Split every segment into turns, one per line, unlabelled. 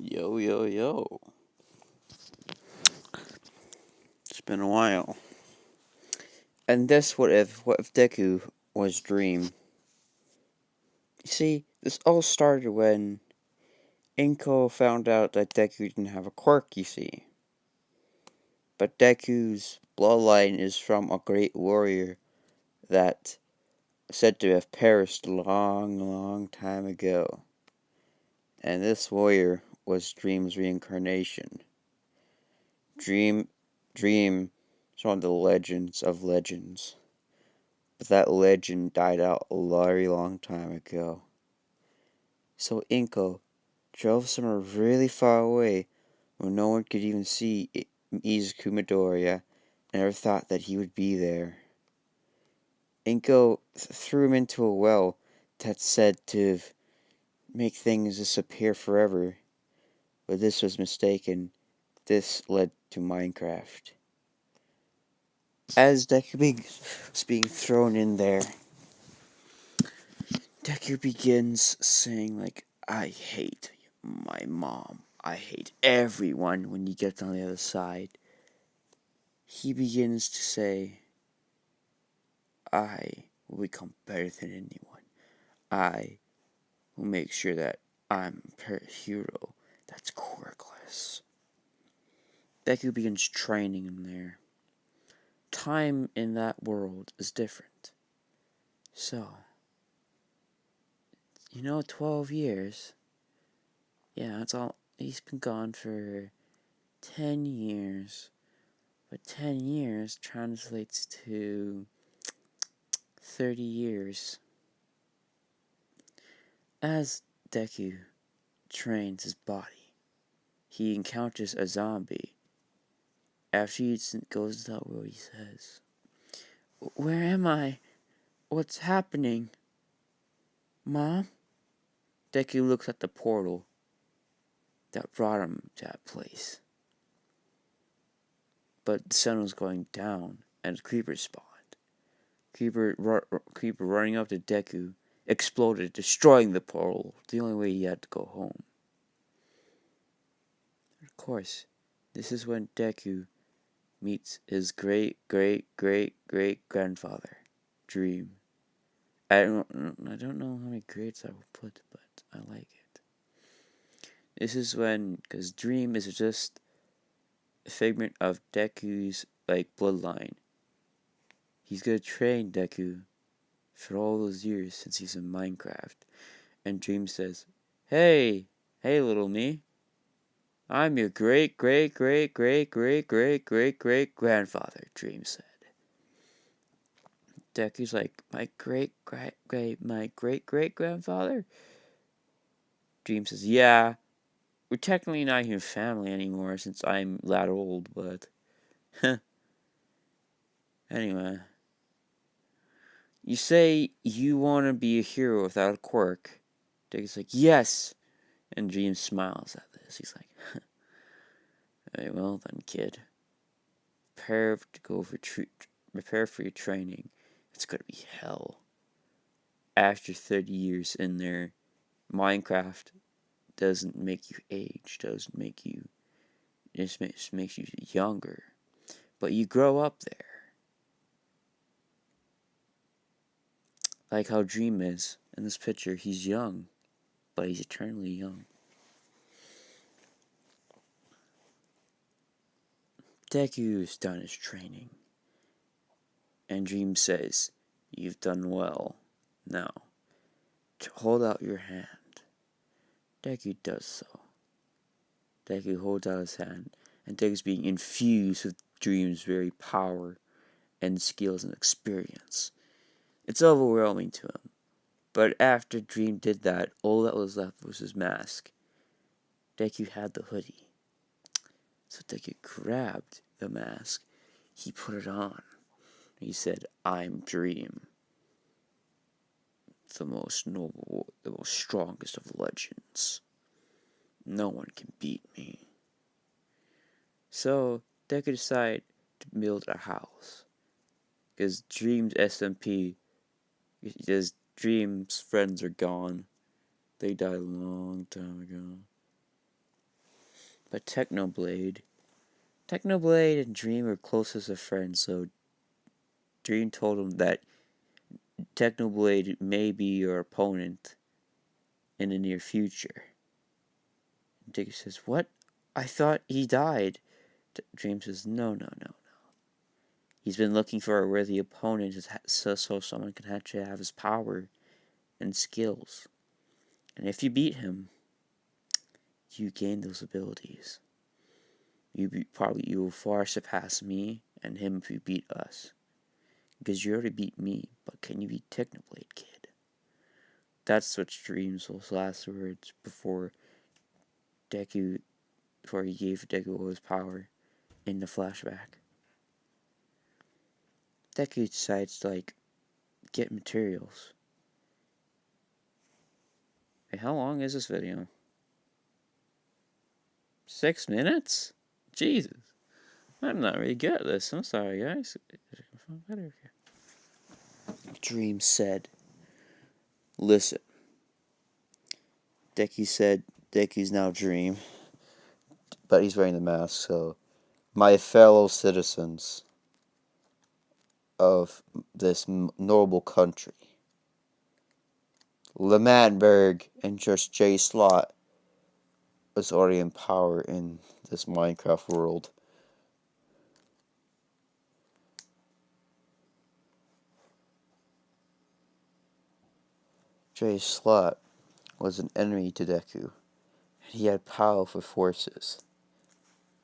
Yo, yo, yo. It's been a while. And this what if Deku was Dream? You see, this all started when Inko found out that Deku didn't have a quirk, you see. But Deku's bloodline is from a great warrior that said to have perished a long, long time ago. And this warrior was Dream's reincarnation. Dream is one of the legends of legends. But that legend died out a very long time ago. So Inko drove somewhere really far away where no one could even see Izuku Midoriya and never thought that he would be there. Inko threw him into a well that's said to make things disappear forever, but this was mistaken. This led to Minecraft. As Deku was being thrown in there, Deku begins saying, like, I hate my mom. I hate everyone when he gets on the other side. He begins to say, I will become better than anyone. I will make sure that I'm a hero that's quirkless. Deku begins training him there. Time in that world is different. So, 12 years. Yeah, that's all. He's been gone for 10 years. But 10 years translates to 30 years. As Deku trains his body, he encounters a zombie. After he goes to that world, he says, Where am I? What's happening? Mom? Deku looks at the portal that brought him to that place. But the sun was going down, and creepers spawned. Creeper running up to Deku exploded, destroying the portal. The only way he had to go home. Of course, this is when Deku meets his great grandfather, Dream. I don't know how many grades I will put, but I like it. This is when, because Dream is just a figment of Deku's bloodline. He's gonna train Deku for all those years since he's in Minecraft. And Dream says, Hey, little me. I'm your great grandfather, Dream said. Deku's like, my great grandfather? Dream says, yeah, we're technically not even family anymore since I'm that old, but anyway. You say you want to be a hero without a quirk. Deku's like, yes. And Dream smiles at this. He's like, very well then, kid. Prepare for your training. It's gonna be hell. After 30 years in there, Minecraft doesn't make you age, doesn't make you, it just makes you younger. But you grow up there. Like how Dream is. In this picture, he's young, but he's eternally young. Deku's done his training. And Dream says, you've done well. Now, hold out your hand. Deku does so. Deku holds out his hand, and Deku's being infused with Dream's very power and skills and experience. It's overwhelming to him. But after Dream did that, all that was left was his mask. Deku had the hoodie. So Deku grabbed the mask. He put it on. He said, I'm Dream. The most noble, the most strongest of legends. No one can beat me. So Deku decided to build a house. Because Dream's SMP, because Dream's friends are gone. They died a long time ago. But Technoblade and Dream are closest of friends, so Dream told him that Technoblade may be your opponent in the near future. Deku says, "What? I thought he died." Dream says, No. He's been looking for a worthy opponent so someone can actually have his power and skills. And if you beat him, you gain those abilities. You will far surpass me and him if you beat us. Because you already beat me, but can you beat Technoblade, kid? That's what Dream's last words before he gave Deku all his power in the flashback. Deku decides to, get materials. Hey, how long is this video? 6 minutes? Jesus. I'm not really good at this. I'm sorry, guys. Dream said, "Listen." Deku's now Dream, but he's wearing the mask, so my fellow citizens of this noble country, Lemanberg and just J-Slatt was already in power in this Minecraft world. J-Slatt was an enemy to Deku. He had powerful forces.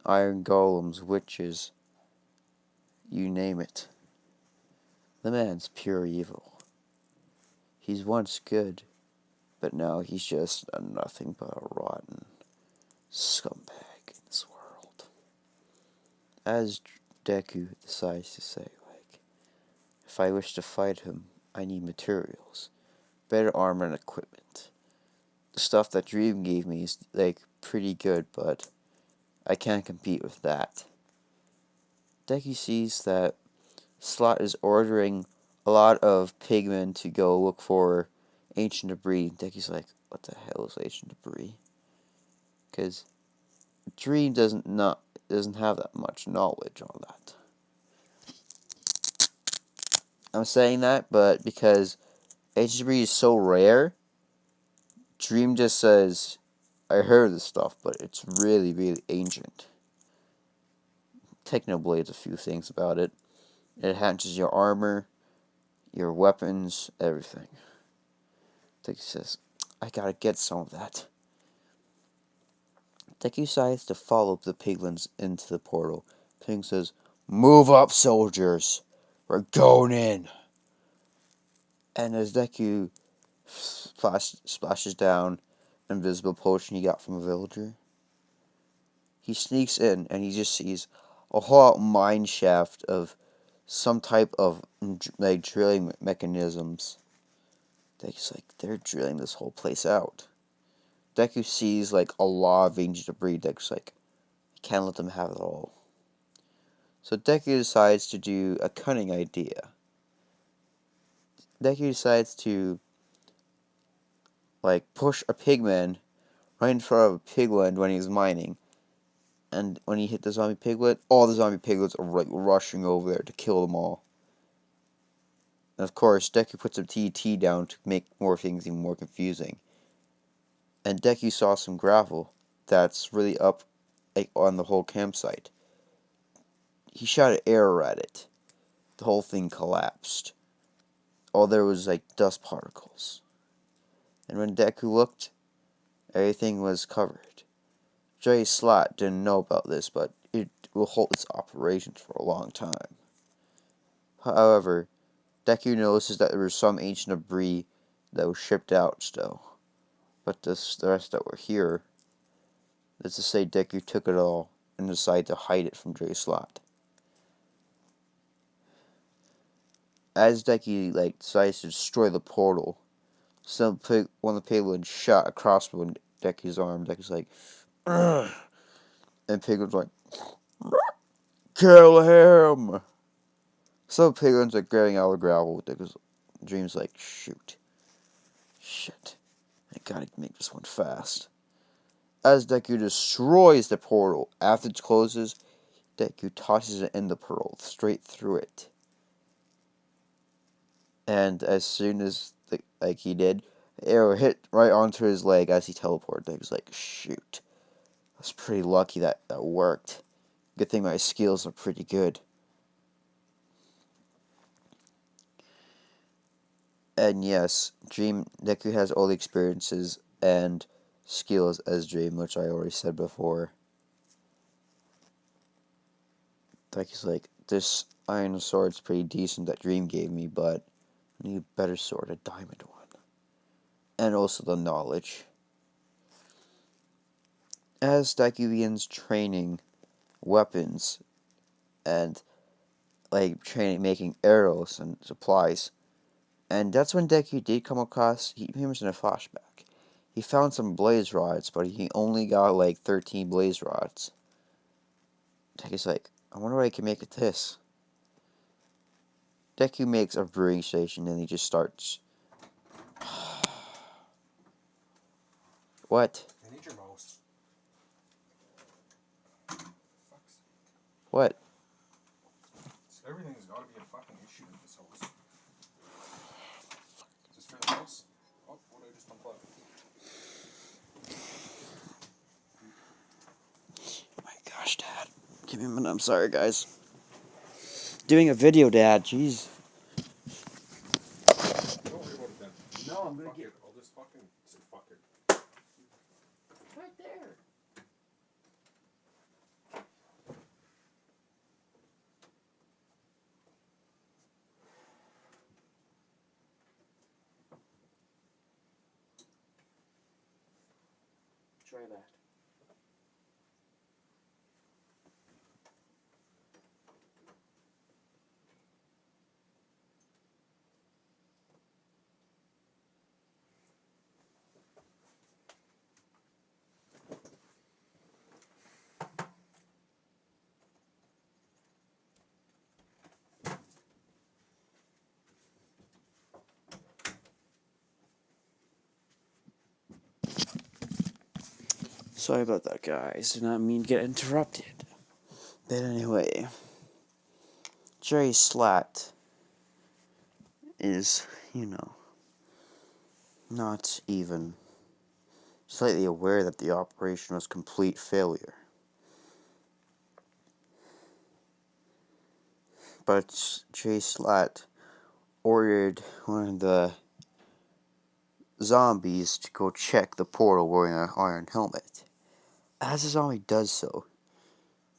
Iron golems, witches, you name it. The man's pure evil. He's once good, but now he's just nothing but a rotten scumbag in this world. As Deku decides to say, if I wish to fight him, I need materials, better armor and equipment. The stuff that Dream gave me is, pretty good, but I can't compete with that. Deku sees that Slatt is ordering a lot of pigmen to go look for ancient debris. Deku's like, what the hell is ancient debris? Because Dream doesn't have that much knowledge on that. I'm saying that, but because ancient debris is so rare, Dream just says, I heard this stuff, but it's really, really ancient. Technoblade's a few things about it. It enhances your armor, your weapons, everything. Deku says, I gotta get some of that. Deku decides to follow the piglins into the portal. Ping says, move up, soldiers! We're going in! And as Deku splashes down an invisible potion he got from a villager, he sneaks in and he just sees a whole mine shaft of some type of drilling mechanisms. Deku's like, they're drilling this whole place out. Deku sees a lot of ancient debris. Deku's like, I can't let them have it all. So Deku decides to do a cunning idea. Deku decides to push a pigman right in front of a piglin when he's mining. And when he hit the zombie piglet, all the zombie piglets are rushing over there to kill them all. And of course, Deku puts some TNT down to make more things even more confusing. And Deku saw some gravel that's really up on the whole campsite. He shot an arrow at it. The whole thing collapsed. All there was dust particles. And when Deku looked, everything was covered. J-Slatt didn't know about this, but it will hold its operations for a long time. However, Deku notices that there was some ancient debris that was shipped out still. But the rest that were here, let's just say Deku took it all and decided to hide it from J-Slatt. As Deku decides to destroy the portal, one of the piglins shot a crossbow in Deku's arm. Deku's like, ugh! And Piglin's like, kill him! So Piglin's grabbing out of the gravel. Deku's Dream's like, shit, I gotta make this one fast. As Deku destroys the portal, after it closes, Deku tosses it in the portal, straight through it. And as soon as he did, the arrow hit right onto his leg as he teleported. Deku's like, shoot. I was pretty lucky that worked. Good thing my skills are pretty good. And yes, Deku has all the experiences and skills as Dream, which I already said before. Deku's like, this iron sword's pretty decent that Dream gave me, but I need a better sword, a diamond one. And also the knowledge. As Deku begins training weapons and making arrows and supplies, and that's when Deku did come across, he was in a flashback. He found some blaze rods, but he only got like 13 blaze rods. Deku's like, I wonder what I can make with this. Deku makes a brewing station and he just starts. What?
I need your mouse.
What?
Everything's gotta be a fucking issue in this house. Is this for the house? Oh, what did I just unplug?
Oh my gosh, Dad. Give me a minute. I'm sorry, guys. Doing a video, Dad. Jeez.
Don't worry about it then.
No, I'm gonna
fuck
get.
It. I'll just fucking say fuck it.
Right there. Try that. Sorry about that, guys. Did not mean to get interrupted. But anyway, J-Slatt is, not even slightly aware that the operation was complete failure. But J-Slatt ordered one of the zombies to go check the portal wearing an iron helmet. As the zombie does so,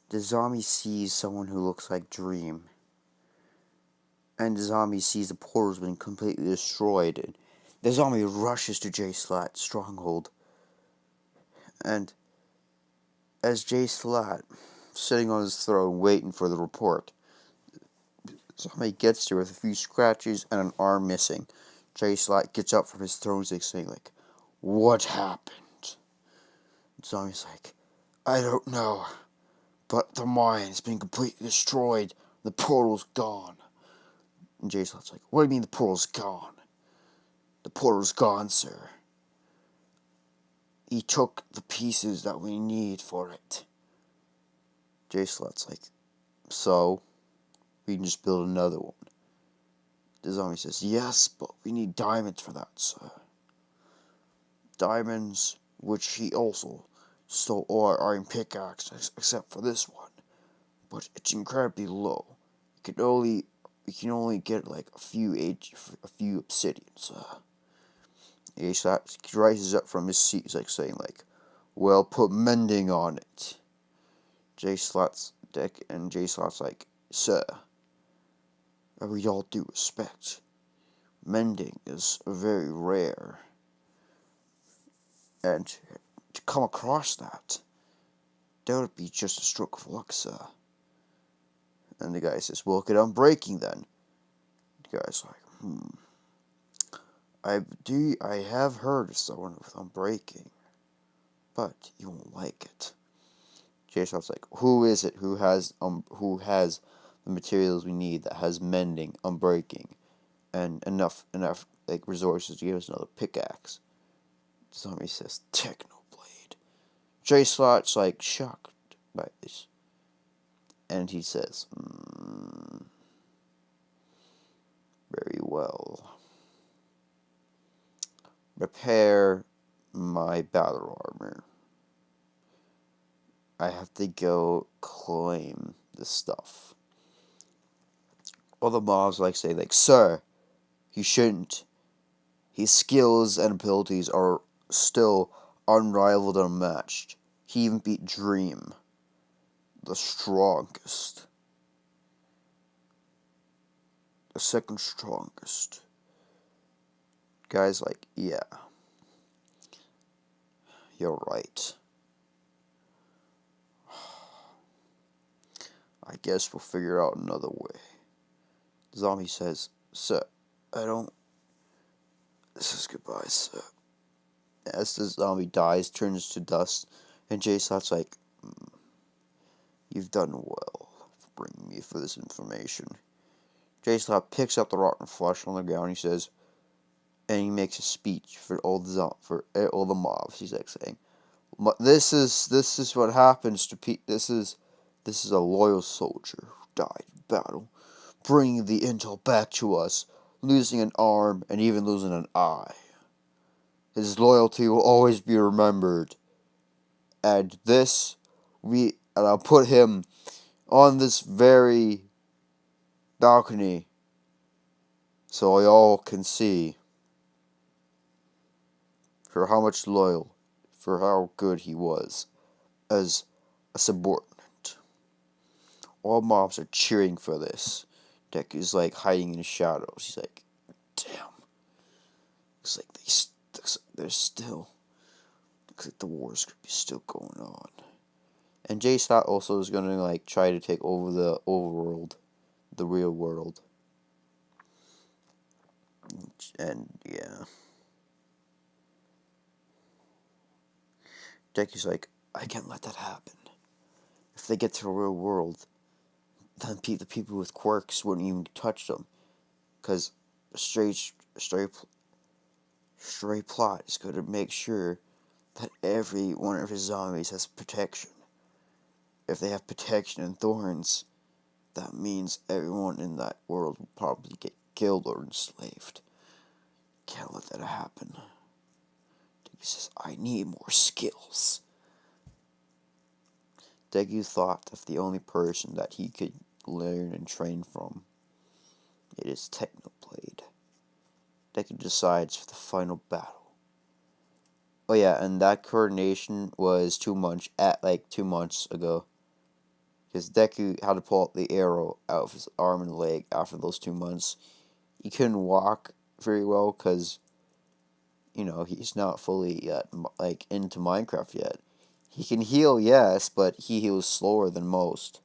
the zombie sees someone who looks like Dream. And the zombie sees the portal's been completely destroyed. And the zombie rushes to J-Slatt's stronghold. And as J-Slatt, sitting on his throne waiting for the report, the zombie gets there with a few scratches and an arm missing. J-Slatt gets up from his throne saying, like, what happened? The zombie's like, I don't know, but the mine's been completely destroyed. The portal's gone. And J-Slatt's like, what do you mean the portal's gone? The portal's gone, sir. He took the pieces that we need for it. J-Slatt's like, so? We can just build another one. The zombie says, yes, but we need diamonds for that, sir. Diamonds, which he also stole all our iron pickaxes, except for this one. But it's incredibly low. We can only get like a few obsidians. J-Slatt rises up from his seat, he's like saying like, well, put mending on it. J-Slatt's like, sir, with all due respect, mending is very rare. And to come across that would be just a stroke of luck, sir. And the guy says, well, get unbreaking then. The guy's like, I have heard of someone with unbreaking, but you won't like it. J-Slatt's like, who is it who has the materials we need that has mending, unbreaking, and enough resources to give us another pickaxe? Somebody says, Technoblade. J-Slatt's like shocked by this. And he says, very well. Repair my battle armor. I have to go claim the stuff. All the mobs say, sir, he shouldn't. His skills and abilities are still unrivaled and unmatched. He even beat Dream, the strongest. The second strongest. Guy's like, yeah, you're right. I guess we'll figure out another way. The zombie says, sir, this is goodbye, sir. As the zombie dies, turns to dust, and J-Slatt's like, you've done well for bringing me for this information. J-Slatt picks up the rotten flesh on the ground. He says, and he makes a speech for all the mobs. He's like saying, "This is what happens to people. This is a loyal soldier who died in battle, bringing the intel back to us, losing an arm and even losing an eye. His loyalty will always be remembered. And I'll put him on this very balcony so y'all can see for how good he was as a subordinate." All mobs are cheering for this. Deku's hiding in the shadows. He's like, damn. Looks like there's still. Looks like the war's gonna be still going on. And J-Slatt also is gonna try to take over the overworld, the real world. And yeah. Deku's like, I can't let that happen. If they get to the real world, then the people with quirks wouldn't even touch them. Because Stray Plot is going to make sure that every one of his zombies has protection. If they have protection and thorns, that means everyone in that world will probably get killed or enslaved. Can't let that happen. Deku says, I need more skills. Deku thought of the only person that he could learn and train from. It is Technoblade. Deku decides for the final battle. Oh yeah, and that coordination was 2 months ago. Because Deku had to pull out the arrow out of his arm and leg after those 2 months. He couldn't walk very well because, he's not fully into Minecraft yet. He can heal, yes, but he heals slower than most.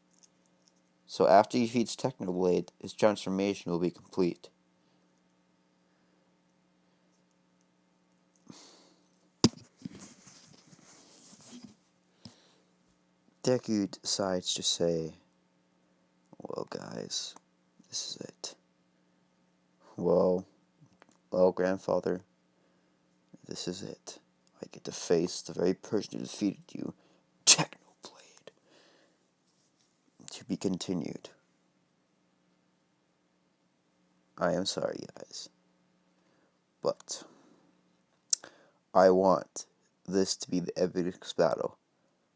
So after he defeats Technoblade, his transformation will be complete. Deku decides to say, well, guys, this is it. Well, grandfather, this is it. I get to face the very person who defeated you, Technoblade. To be continued. I am sorry, guys. But I want this to be the epic battle.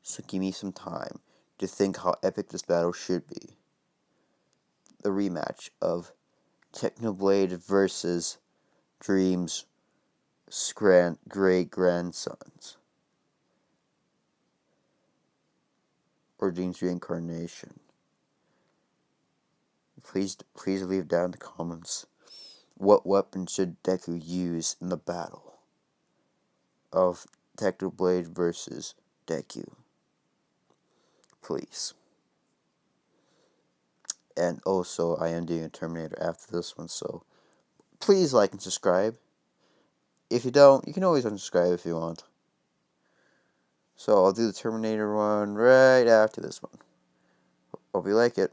So give me some time to think how epic this battle should be. The rematch of Technoblade versus Dream's great-grandsons. Or Dream's reincarnation. Please leave down in the comments what weapon should Deku use in the battle of Technoblade versus Deku. Please. And also, I am doing a Terminator after this one, so please like and subscribe. If you don't, you can always unsubscribe if you want. So I'll do the Terminator one right after this one. Hope you like it.